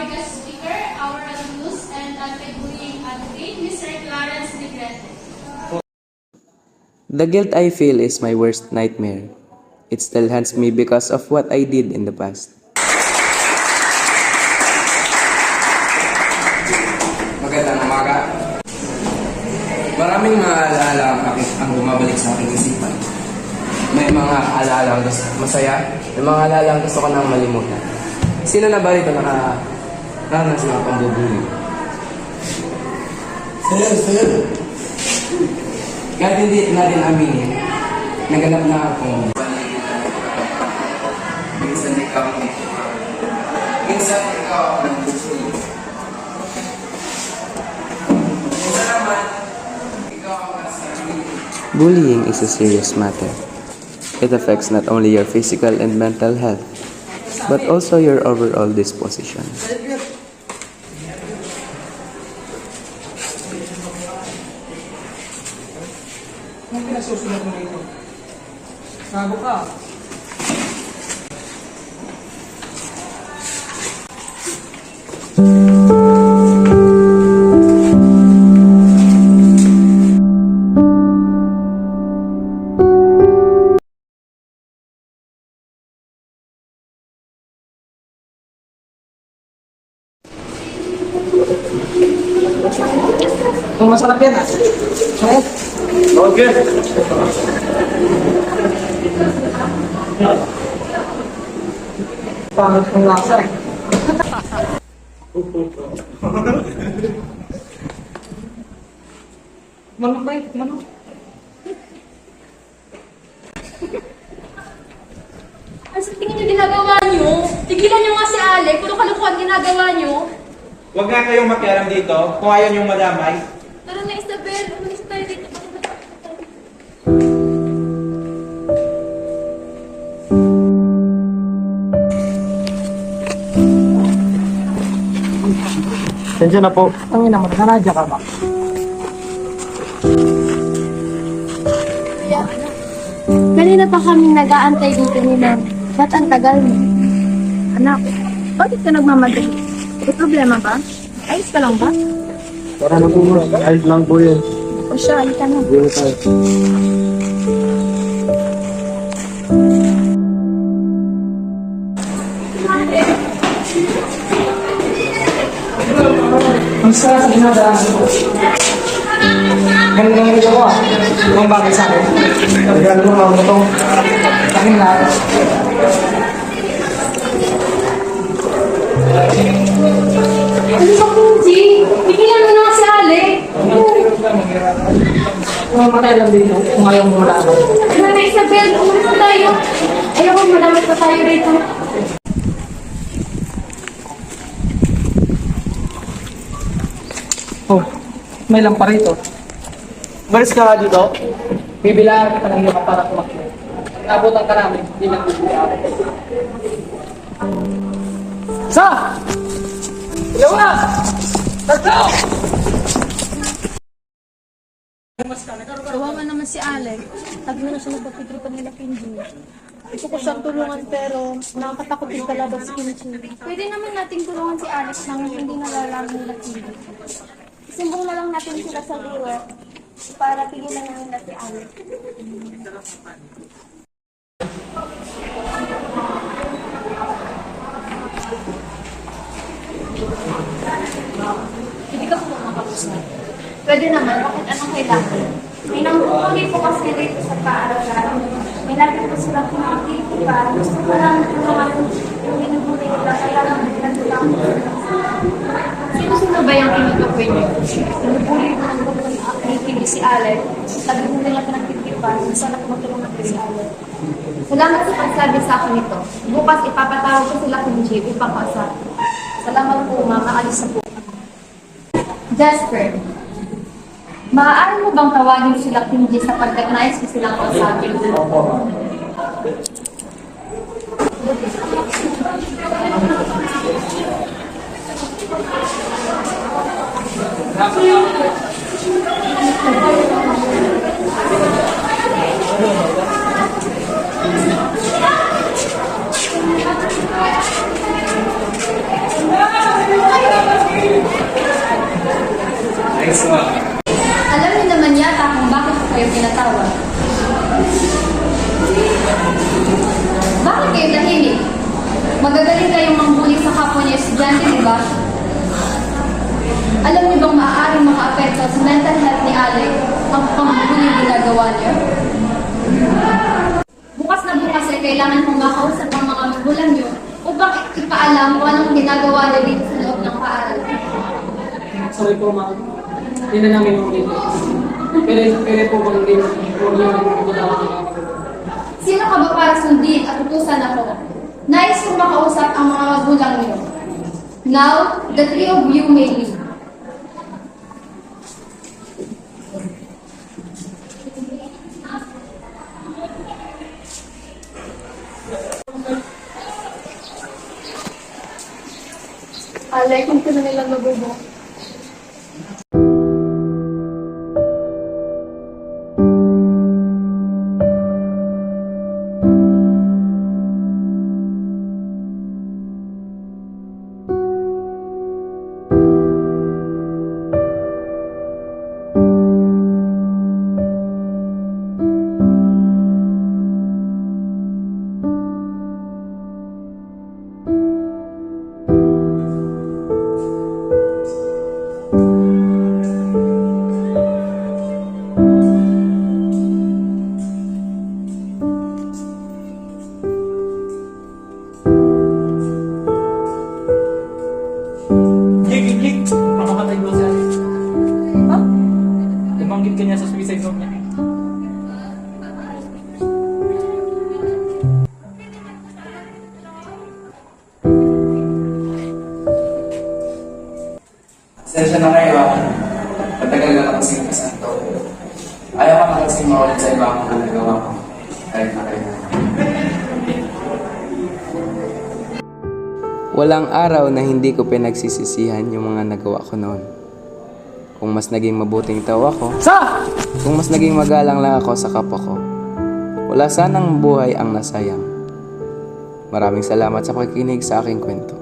our guest speaker, our alumnus and anti-bullying advocate, Mr. Clarence Negrete. The guilt I feel is my worst nightmare. It still haunts me because of what I did in the past. Magandang umaga. Maraming mga alaala ang bumabalik sa aking isipan. May mga alaala masaya, may mga alaala gusto ko nang malimutan. Sino na ba rito nakaranas ng pambubuli? Sir. Kahit hindi natin aminin, naganap na akong minsan ikaw ang gusto. Minsan naman, ikaw ang nasarili. Bullying is a serious matter. It affects not only your physical and mental health, but also your overall disposition. Anong pinasusunod mo dito? Gago ka. Kung masarap yan ah. Masarap. Okay. Pangit ng lasa. Manok ba yun? Manok. Ano sa tingin niyo ginagawa niyo? Tigilan niyo nga si Alec. Puro kalukuhan ginagawa niyo. Huwag nga kayong makialam dito kung ayaw niyong madamay. Tara na, Isabel. Umalis tayo dito. Sensya na po. Ang ina mo, nanadya ka ba? Kanina pa kaming nag-aantay dito ni Ma'am. Ba't ang tagal mo? Anak, bakit ka nagmamadali? May problema ba? Ayos ka lang ba? Tara na po mo. Ayos lang po yun. O siya, halika na. Hindi tayo. Ang sarap sa dinadaan ko. Ganun lang yung ko ah. Ibang bagay sa akin. Ganun lang ako ito. Akin lahat. Ano ba, Kunji? Tigilan mo na nga si Alec. Mamatay lang dito kung ayaw mo malaman. Tara na, Isabel. Umalis na tayo. Ayaw ko malamat pa tayo rito. Oh, may lampa rito. Maris ka nga dito. Bibilaan kita ng lima para kumakit. Nabutan ka namin, hindi lang bibilaan. Sa! Ilaw na! Tatlo! Kawawa naman si Alec. Tabi na siya nagpapitripan nila Kinji. Gusto ko siyang tulungan pero nakakatakot yung talaga si Kinji. Pwede naman nating tulungan si Alex nang hindi nalalaman nila Kinji. Isumbong na lang natin sila sa liwa para pigilan na nila si Alex. Hindi ka po makapos na. Pwede naman. Bakit anong kailangan? May nangunguli po kasi dito sa paaralan. May lagi po silang pinakakiti pa. Gusto ko lang tulungan yung binubuli nila. Kaya lang nagtutulungan ko sila. Sino ba yung tinutukoy niyo? Binubuli ko ng nakikinig si Alec. Sabi mo nila pinakitipan. Sana ko matulungan ko si Alec. Salamat sa pagsabi sa akin ito. Bukas ipapatawag ko sila kung Jay upang kausap. Salamat po, mama. Alis na po. Jasper, maaari mo bang tawagin sila Kinji sapagkat nais ko silang kausapin? Magagaling kayong manghuli sa kapwa niyo estudyante, di ba? Alam niyo bang maaaring makaapekto sa mental health ni Alec ang panghuling ginagawa niyo? Bukas na bukas ay kailangan kong makausap ang mga magulang niyo upang ipaalam kung anong ginagawa niyo dito sa loob ng paaralan. Sorry po, ma'am. Hindi na namin dito. Pwede po bang din po yung butawa ng mga magulang? Sino ka ba para sundin at utusan ako? Nais kong makausap ang mga magulang niyo. Now, the three of you may leave. Alay, kung sino nilang mabubo. Gig! Makamatay mo siya. Lumanggit ka niya sa suicide note niya. Sensya na kayo ah. Matagal na kasing kasanto. Ayaw ka na kasing maulit sa iba ang nagawa ko. Kahit na kayo. Walang araw na hindi ko pinagsisisihan yung mga nagawa ko noon. Kung mas naging mabuting tao ako, kung mas naging magalang lang ako sa kapwa ko, wala sanang buhay ang nasayang. Maraming salamat sa pakikinig sa aking kwento.